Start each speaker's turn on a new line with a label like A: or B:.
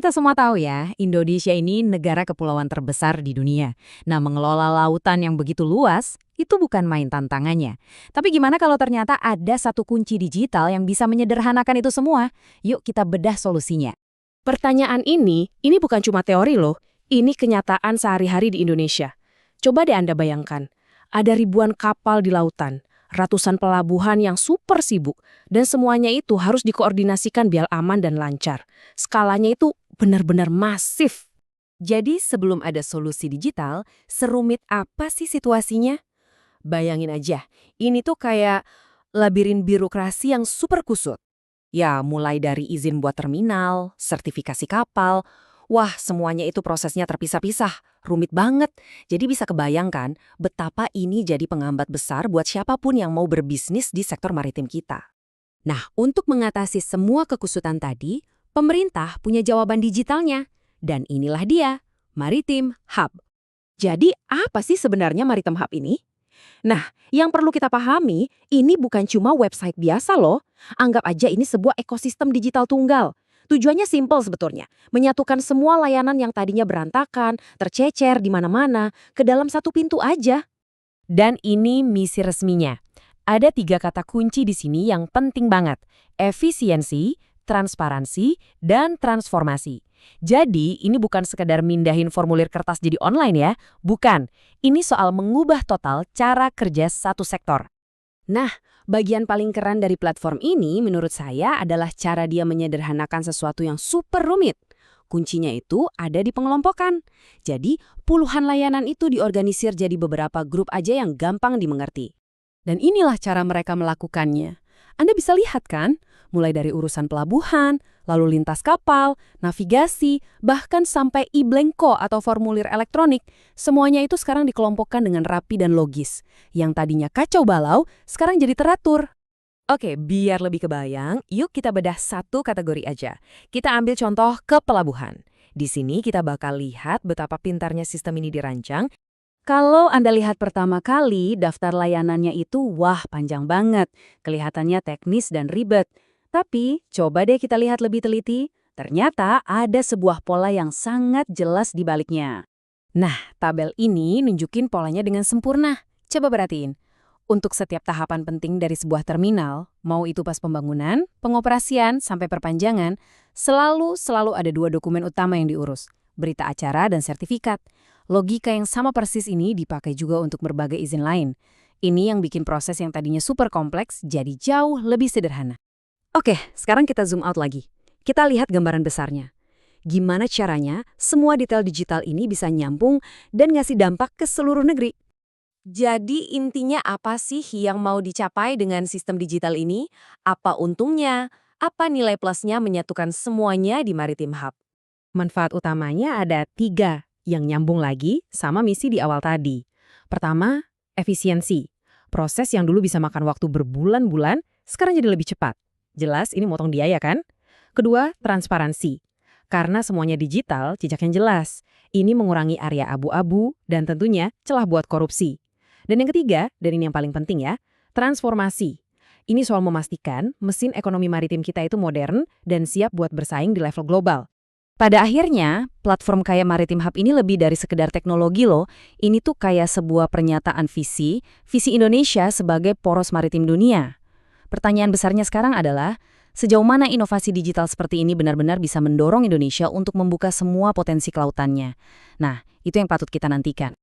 A: kita semua tahu ya, Indonesia ini negara kepulauan terbesar di dunia. Nah, mengelola lautan yang begitu luas, itu bukan main tantangannya. Tapi gimana kalau ternyata ada satu kunci digital yang bisa menyederhanakan itu semua? Yuk kita bedah solusinya.
B: Pertanyaan ini bukan cuma teori loh, ini kenyataan sehari-hari di Indonesia. Coba deh Anda bayangkan, ada ribuan kapal di lautan, ratusan pelabuhan yang super sibuk, dan semuanya itu harus dikoordinasikan biar aman dan lancar. Skalanya itu benar-benar masif.
C: Jadi sebelum ada solusi digital, serumit apa sih situasinya? Bayangin aja, ini tuh kayak labirin birokrasi yang super kusut. Ya, mulai dari izin buat terminal, sertifikasi kapal, wah semuanya itu prosesnya terpisah-pisah, rumit banget. Jadi bisa kebayangkan betapa ini jadi penghambat besar buat siapapun yang mau berbisnis di sektor maritim kita. Nah, untuk mengatasi semua kekusutan tadi, pemerintah punya jawaban digitalnya. Dan inilah dia, Maritim Hub. Jadi apa sih sebenarnya Maritim Hub ini? Nah, yang perlu kita pahami, ini bukan cuma website biasa loh. Anggap aja ini sebuah ekosistem digital tunggal. Tujuannya simpel sebetulnya, menyatukan semua layanan yang tadinya berantakan, tercecer di mana-mana, ke dalam satu pintu aja.
A: Dan ini misi resminya. Ada 3 kata kunci di sini yang penting banget. Efisiensi, transparansi, dan transformasi. Jadi, ini bukan sekedar mindahin formulir kertas jadi online ya. Bukan. Ini soal mengubah total cara kerja satu sektor.
C: Nah, bagian paling keren dari platform ini menurut saya adalah cara dia menyederhanakan sesuatu yang super rumit. Kuncinya itu ada di pengelompokan. Jadi, puluhan layanan itu diorganisir jadi beberapa grup aja yang gampang dimengerti. Dan inilah cara mereka melakukannya. Anda bisa lihat kan? Mulai dari urusan pelabuhan, lalu lintas kapal, navigasi, bahkan sampai e-blanko atau formulir elektronik, semuanya itu sekarang dikelompokkan dengan rapi dan logis. Yang tadinya kacau balau, sekarang jadi teratur. Oke, biar lebih kebayang, yuk kita bedah satu kategori aja. Kita ambil contoh ke pelabuhan. Di sini kita bakal lihat betapa pintarnya sistem ini dirancang. Kalau Anda lihat pertama kali, daftar layanannya itu wah panjang banget. Kelihatannya teknis dan ribet. Tapi, coba deh kita lihat lebih teliti. Ternyata ada sebuah pola yang sangat jelas di baliknya. Nah, tabel ini nunjukin polanya dengan sempurna. Coba perhatiin. Untuk setiap tahapan penting dari sebuah terminal, mau itu pas pembangunan, pengoperasian, sampai perpanjangan, selalu ada 2 dokumen utama yang diurus. Berita acara dan sertifikat. Logika yang sama persis ini dipakai juga untuk berbagai izin lain. Ini yang bikin proses yang tadinya super kompleks jadi jauh lebih sederhana. Oke, sekarang kita zoom out lagi. Kita lihat gambaran besarnya. Gimana caranya semua detail digital ini bisa nyambung dan ngasih dampak ke seluruh negeri. Jadi intinya apa sih yang mau dicapai dengan sistem digital ini? Apa untungnya? Apa nilai plusnya menyatukan semuanya di Maritim Hub? Manfaat utamanya ada 3 yang nyambung lagi sama misi di awal tadi. Pertama, efisiensi. Proses yang dulu bisa makan waktu berbulan-bulan, sekarang jadi lebih cepat. Jelas ini motong biaya kan? Kedua, transparansi. Karena semuanya digital, jejaknya jelas. Ini mengurangi area abu-abu dan tentunya celah buat korupsi. Dan yang ketiga, dan ini yang paling penting ya, transformasi. Ini soal memastikan mesin ekonomi maritim kita itu modern dan siap buat bersaing di level global. Pada akhirnya, platform kayak Maritim Hub ini lebih dari sekedar teknologi loh. Ini tuh kayak sebuah pernyataan visi Indonesia sebagai poros maritim dunia. Pertanyaan besarnya sekarang adalah, sejauh mana inovasi digital seperti ini benar-benar bisa mendorong Indonesia untuk membuka semua potensi kelautannya? Nah, itu yang patut kita nantikan.